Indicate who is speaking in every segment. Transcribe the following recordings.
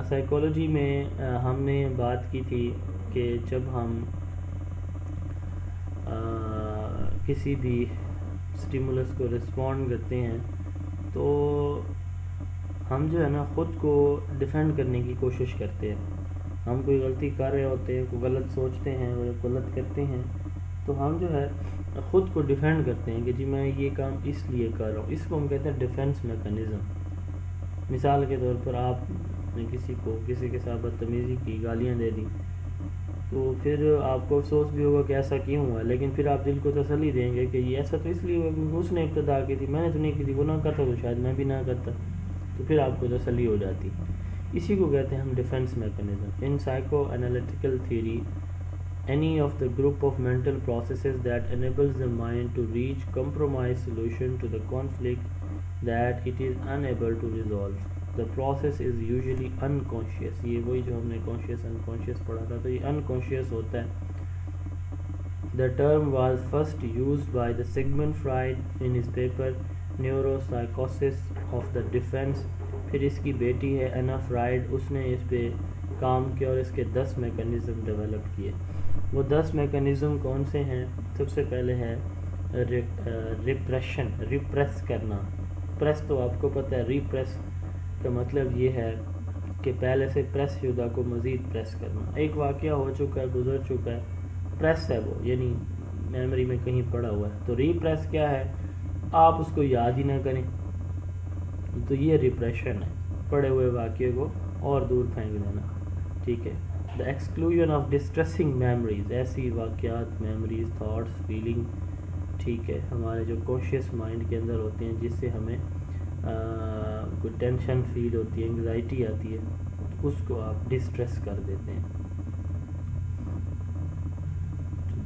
Speaker 1: Psychology میں ہم نے بات کی تھی کہ جب ہم کسی بھی سٹیمولس کو رسپونڈ کرتے ہیں تو ہم جو ہے نا خود کو ڈیفینڈ کرنے کی کوشش کرتے ہیں. ہم کوئی غلطی کر رہے ہوتے ہیں, کوئی غلط سوچتے ہیں اور غلط کرتے ہیں, تو ہم جو ہے خود کو ڈیفینڈ کرتے ہیں کہ جی میں یہ کام اس لیے کر رہا ہوں. اس کو ہم کہتے ہیں ڈیفینس میکانزم. مثال کے طور پر آپ نے کسی کے ساتھ بدتمیزی کی, گالیاں دے دی, تو پھر آپ کو افسوس بھی ہوگا کہ ایسا کیوں ہوا, لیکن پھر آپ دل کو تسلی دیں گے کہ یہ ایسا تو اس لیے ہوا کہ اس نے ابتدا کی تھی, میں نے تو نہیں کی تھی, وہ نہ کرتا تو شاید میں بھی نہ کرتا, تو پھر آپ کو تسلی ہو جاتی. اسی کو کہتے ہیں ہم defence mechanism. In psycho analytical theory any of the group of mental processes that enables the mind to reach compromise solution to the conflict that it is unable to resolve. The process is usually unconscious. یہ وہی جو ہم نے conscious unconscious پڑھا تھا, تو یہ unconscious ہوتا ہے. The term was first used by the Sigmund Freud in his paper Neuropsychosis of the Defense. پھر اس کی بیٹی ہے اینا فرائڈ, اس نے اس پہ کام کیا اور اس کے 10 میکانزم ڈیولپ کیے. وہ 10 میکانزم کون سے ہیں؟ سب سے پہلے ہے ریپریشن, ریپریس کرنا. پریس تو آپ کو پتہ ہے, ریپریس کا مطلب یہ ہے کہ پہلے سے پریس شدہ کو مزید پریس کرنا. ایک واقعہ ہو چکا ہے, گزر چکا ہے, پریس ہے وہ, یعنی میموری میں کہیں پڑا ہوا ہے. تو ریپریس کیا ہے؟ آپ اس کو یاد ہی نہ کریں, تو یہ ریپریشن ہے, پڑے ہوئے واقعے کو اور دور پھینک دینا. ٹھیک ہے. دا ایکسکلوژن آف ڈسٹریسنگ میموریز, ایسی واقعات, میموریز, تھاٹس, فیلنگ, ٹھیک ہے, ہمارے جو کانشیس مائنڈ کے اندر ہوتے ہیں, جس سے ہمیں کوئی ٹینشن فیل ہوتی ہے, انگزائٹی آتی ہے, اس کو آپ ڈسٹریس کر دیتے ہیں.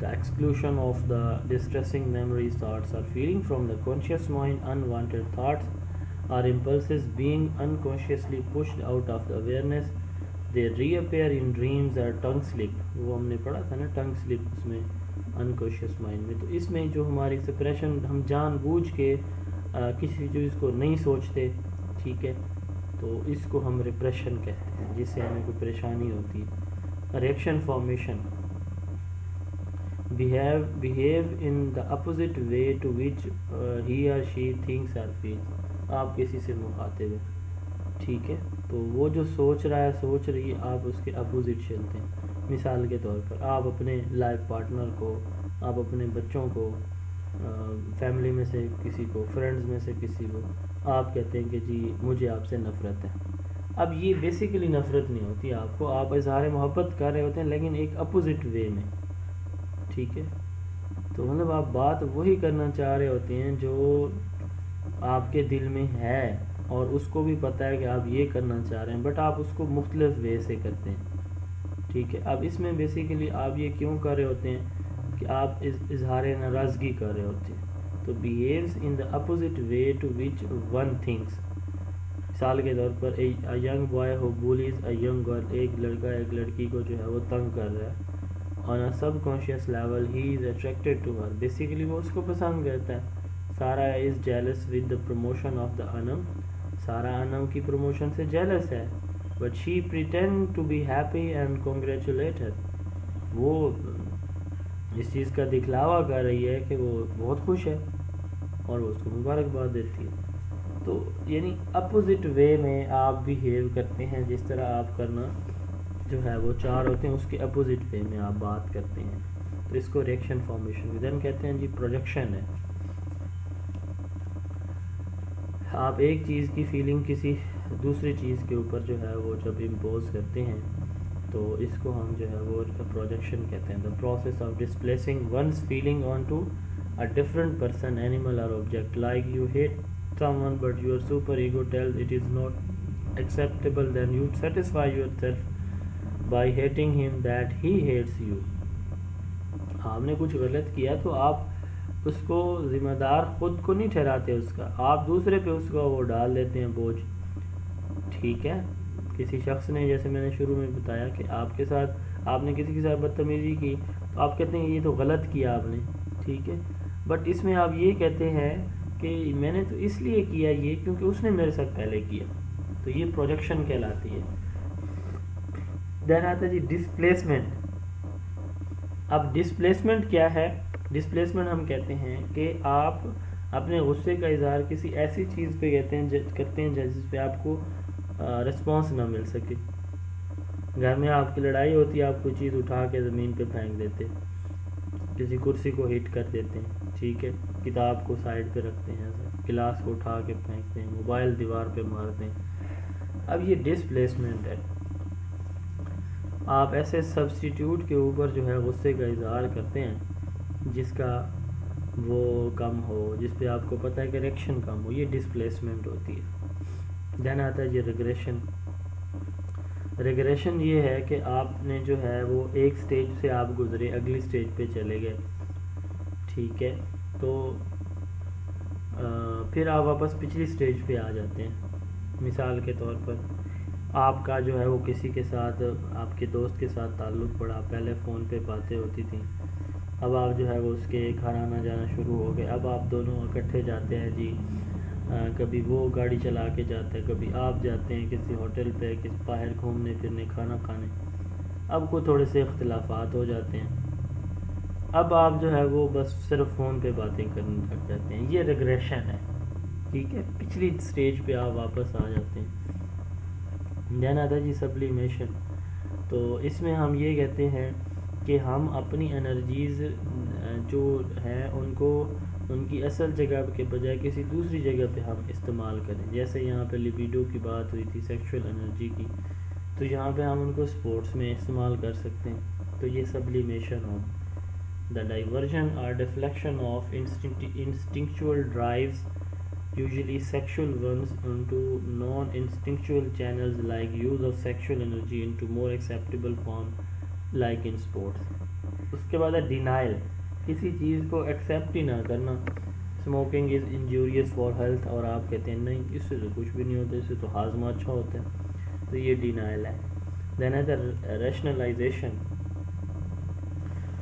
Speaker 1: The exclusion of the distressing memories, thoughts or feeling from the conscious mind. Unwanted thoughts or impulses being unconsciously pushed out of the awareness. They reappear in dreams or tongue slip. وہ ہم نے پڑھا تھا نا, tongue slip اس میں unconscious mind میں. تو اس میں جو ہماری سپریشن, ہم جان بوجھ کے کسی چیز کو نہیں سوچتے, ٹھیک ہے, تو اس کو ہم ریپریشن کہتے ہیں, جس سے ہمیں کوئی پریشانی ہوتی ہے. Reaction formation, behave in the opposite way to which he or she thinks or feels. آپ کسی سے مخاطب ہیں, ٹھیک ہے, تو وہ جو سوچ رہا ہے, سوچ رہی ہے, آپ اس کے اپوزٹ چلتے ہیں. مثال کے طور پر آپ اپنے لائف پارٹنر کو, آپ اپنے بچوں کو, فیملی میں سے کسی کو, فرینڈز میں سے کسی کو, آپ کہتے ہیں کہ جی مجھے آپ سے نفرت ہے. اب یہ بیسیکلی نفرت نہیں ہوتی آپ کو, آپ اظہار محبت کر رہے ہوتے ہیں لیکن ایک اپوزٹ وے میں, ٹھیک ہے. تو مطلب آپ بات وہی کرنا چاہ رہے ہوتے ہیں جو آپ کے دل میں ہے, اور اس کو بھی پتہ ہے کہ آپ یہ کرنا چاہ رہے ہیں, بٹ آپ اس کو مختلف وے سے کرتے ہیں, ٹھیک ہے. اب اس میں بیسیکلی آپ یہ کیوں کر رہے ہوتے ہیں کہ آپ اظہار ناراضگی کر رہے ہوتے ہیں. تو behaves in the opposite way to which one thinks. مثال کے طور پر a young boy who bullies a young girl, ایک لڑکا ایک لڑکی کو جو ہے وہ تنگ کر رہا ہے. On a subconscious level he is attracted to her. Basically وہ اس کو پسند کرتا ہے. Sarah is jealous with the promotion of the Anam. Sarah Anam کی پروموشن سے jealous ہے, but she pretend to be happy and congratulate her. وہ اس چیز کا دکھلاوا کر رہی ہے کہ وہ بہت خوش ہے اور وہ اس کو مبارکباد دیتی ہے. تو یعنی اپوزٹ وے میں آپ بیہیو کرتے ہیں, جس طرح آپ کرنا جو ہے وہ چار ہوتے ہیں, اس کے اپوزٹ وے میں آپ بات کرتے ہیں. تو اس کو ریئیکشن فارمیشن دین کہتے ہیں. جی پروجیکشن ہے, آپ ایک چیز کی فیلنگ کسی دوسری چیز کے اوپر جو ہے وہ جب امپوز کرتے ہیں, تو اس کو ہم جو ہے وہ پروجیکشن کہتے ہیں. The process of displacing one's feeling on to a different person, animal or object. Like you hate someone but your super ego tells it is not acceptable, then you satisfy yourself by hating him that he hates you. آپ نے کچھ غلط کیا تو آپ اس کو ذمہ دار خود کو نہیں ٹھہراتے اس کا, آپ دوسرے پہ اس کو وہ ڈال دیتے ہیں بوجھ, ٹھیک ہے. کسی شخص نے, جیسے میں نے شروع میں بتایا کہ آپ کے ساتھ, آپ نے کسی کے ساتھ بدتمیزی کی, تو آپ کہتے ہیں یہ تو غلط کیا آپ نے, ٹھیک ہے, بٹ اس میں آپ یہ کہتے ہیں کہ میں نے تو اس لیے کیا یہ کیونکہ اس نے میرے ساتھ پہلے کیا. تو یہ پروجیکشن کہلاتی ہے. دین آتا ہے جی ڈسپلیسمنٹ. اب ڈسپلیسمنٹ کیا ہے؟ ڈسپلیسمنٹ ہم کہتے ہیں کہ آپ اپنے غصے کا اظہار کسی ایسی چیز پہ کرتے ہیں جس پہ آپ کو رسپانس نہ مل سکے. گھر میں آپ کی لڑائی ہوتی ہے، آپ کوئی چیز اٹھا کے زمین پہ پھینک دیتے، کسی کرسی کو ہٹ کر دیتے ہیں، ٹھیک ہے، کتاب کو سائڈ پہ رکھتے ہیں، گلاس کو اٹھا کے پھینکتے ہیں، موبائل دیوار پہ مارتے ہیں. اب یہ ڈسپلیسمنٹ ہے. آپ ایسے سبسٹیٹیوٹ کے اوپر جو ہے غصے کا اظہار کرتے ہیں جس کا وہ کم ہو، جس پہ آپ کو پتہ ہے کہ ریئیکشن کم ہو، یہ ڈسپلیسمنٹ ہوتی ہے. دین آتا ہے یہ ریگریشن. ریگریشن یہ ہے کہ آپ نے جو ہے وہ ایک سٹیج سے آپ گزرے، اگلی سٹیج پہ چلے گئے، ٹھیک ہے، تو پھر آپ واپس پچھلی سٹیج پہ آ جاتے ہیں. مثال کے طور پر آپ کا جو ہے وہ کسی کے ساتھ، آپ کے دوست کے ساتھ تعلق پڑا، پہلے فون پہ باتیں ہوتی تھیں، اب آپ جو ہے وہ اس کے گھر آنا جانا شروع ہو گئے، اب آپ دونوں اکٹھے جاتے ہیں جی، کبھی وہ گاڑی چلا کے جاتا ہے، کبھی آپ جاتے ہیں کسی ہوٹل پہ، کسی باہر گھومنے پھرنے، کھانا کھانے. اب کو تھوڑے سے اختلافات ہو جاتے ہیں، اب آپ جو ہے وہ بس صرف فون پہ باتیں کرنے لگ جاتے ہیں. یہ ریگریشن ہے، ٹھیک ہے، پچھلی سٹیج پہ آپ واپس آ جاتے ہیں. دین آتا ہے جی سبلیمیشن. تو اس میں ہم یہ کہتے ہیں کہ ہم اپنی انرجیز جو ہیں ان کی اصل جگہ کے بجائے کسی دوسری جگہ پہ ہم استعمال کریں. جیسے یہاں پہ لیبیڈو کی بات ہوئی تھی، سیکشول انرجی کی، تو یہاں پہ ہم ان کو سپورٹس میں استعمال کر سکتے ہیں. تو یہ سبلیمیشن ہو. The diversion or deflection of instinctual drives usually sexual ones into non-instinctual channels, like use of sexual energy into more acceptable form like in sports. اس کے بعد ہے ڈینائل. کسی چیز کو ایکسیپٹ ہی نہ کرنا. Smoking is injurious for health, اور آپ کہتے ہیں نہیں اس سے تو کچھ بھی نہیں ہوتا، اس سے تو ہاضمہ اچھا ہوتا ہے، تو یہ ڈینائل ہے. دین ہے دا ریشنلائزیشن.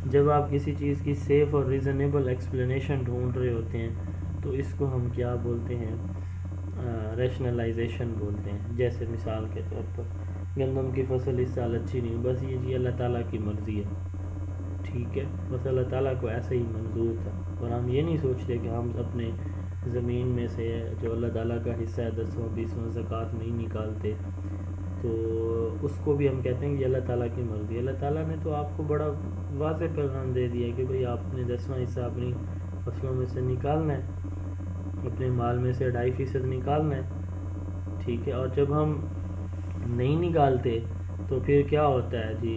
Speaker 1: جب آپ کسی چیز کی سیف اور ریزنیبل ایکسپلینیشن ڈھونڈ رہے ہوتے ہیں تو اس کو ہم کیا بولتے ہیں؟ ریشنلائزیشن بولتے ہیں. جیسے مثال کے طور پر گندم کی فصل اس سال اچھی نہیں، بس یہ جی اللہ تعالیٰ کی مرضی ہے، ٹھیک ہے، بس اللہ تعالیٰ کو ایسے ہی منظور تھا، اور ہم یہ نہیں سوچتے کہ ہم اپنے زمین میں سے جو اللہ تعالیٰ کا حصہ ہے 10واں 20واں زکوٰۃ نہیں نکالتے، تو اس کو بھی ہم کہتے ہیں کہ اللہ تعالیٰ کی مرضی. اللہ تعالیٰ نے تو آپ کو بڑا واضح پیغام دے دیا کہ بھئی آپ نے 10واں حصہ اپنی فصلوں میں سے نکالنا ہے، اپنے مال میں سے 2.5% نکالنا ہے، ٹھیک ہے. اور جب ہم نہیں نکالتے تو پھر کیا ہوتا ہے جی،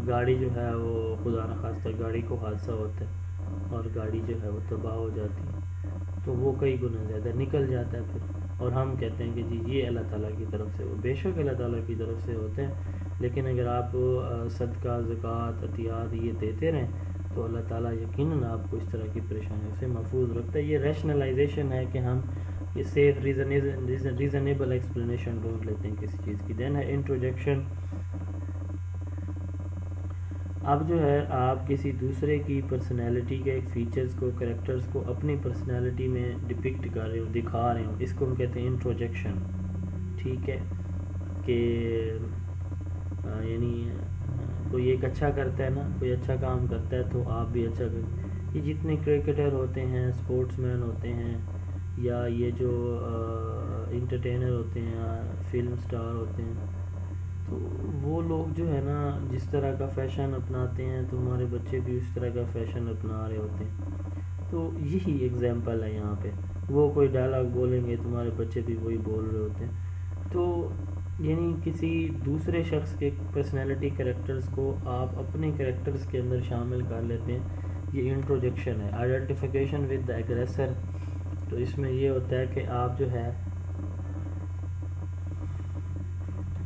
Speaker 1: گاڑی جو ہے وہ خدا نخواستہ گاڑی کو حادثہ ہوتا ہے اور گاڑی جو ہے وہ تباہ ہو جاتی ہے، تو وہ کئی گنا زیادہ نکل جاتا ہے پھر. اور ہم کہتے ہیں کہ جی یہ اللہ تعالیٰ کی طرف سے، وہ بے شک اللہ تعالیٰ کی طرف سے ہوتے ہیں، لیکن اگر آپ صدقہ، زکوٰۃ، عطیات یہ دیتے رہیں تو اللہ تعالیٰ یقیناً آپ کو اس طرح کی پریشانیوں سے محفوظ رکھتا ہے. یہ ریشنلائزیشن ہے کہ ہم یہ سیف ریزنیبل ایکسپلینیشن ڈھونڈ لیتے ہیں کسی چیز کی. دین ہے انٹروجیکشن. اب جو ہے آپ کسی دوسرے کی پرسنالٹی کے فیچرز کو، کریکٹرز کو اپنی پرسنالٹی میں ڈپکٹ کر رہے ہو، دکھا رہے ہو، اس کو ہم کہتے ہیں انٹروجیکشن، ٹھیک ہے. کہ یعنی کوئی ایک اچھا کرتا ہے نا، کوئی اچھا کام کرتا ہے تو آپ بھی اچھا کریں. یہ جتنے کرکٹر ہوتے ہیں، سپورٹس مین ہوتے ہیں، یا یہ جو انٹرٹینر ہوتے ہیں، فلم سٹار ہوتے ہیں، تو وہ لوگ جو ہے نا جس طرح کا فیشن اپناتے ہیں تو ہمارے بچے بھی اس طرح کا فیشن اپنا رہے ہوتے ہیں. تو یہی ایگزامپل ہے یہاں پہ. وہ کوئی ڈائلاگ بولیں گے تمہارے بچے بھی وہی بول رہے ہوتے ہیں. تو یعنی کسی دوسرے شخص کے پرسنالٹی کریکٹرز کو آپ اپنے کریکٹرز کے اندر شامل کر لیتے ہیں. یہ انٹروجیکشن ہے. Identification with the aggressor. تو اس میں یہ ہوتا ہے کہ آپ جو ہے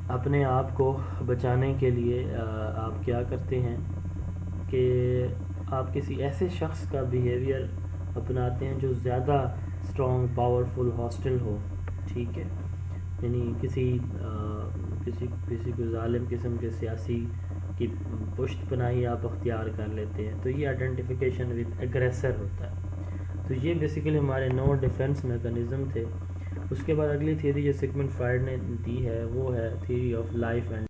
Speaker 1: اپنے آپ کو بچانے کے لیے آپ کیا کرتے ہیں کہ آپ کسی ایسے شخص کا بیہیویئر اپناتے ہیں جو زیادہ اسٹرانگ، پاورفل، ہاسٹل ہو، ٹھیک ہے. یعنی کسی کو ظالم قسم کے سیاسی کی پشت پناہی آپ اختیار کر لیتے ہیں. تو یہ آئیڈینٹیفیکیشن ود ایگریسر ہوتا ہے. تو یہ بیسیکلی ہمارے 9 ڈیفنس میکانزم تھے. اس کے بعد اگلی تھیوری جو سگمنڈ فرائڈ نے دی ہے وہ ہے تھیوری آف لائف اینڈ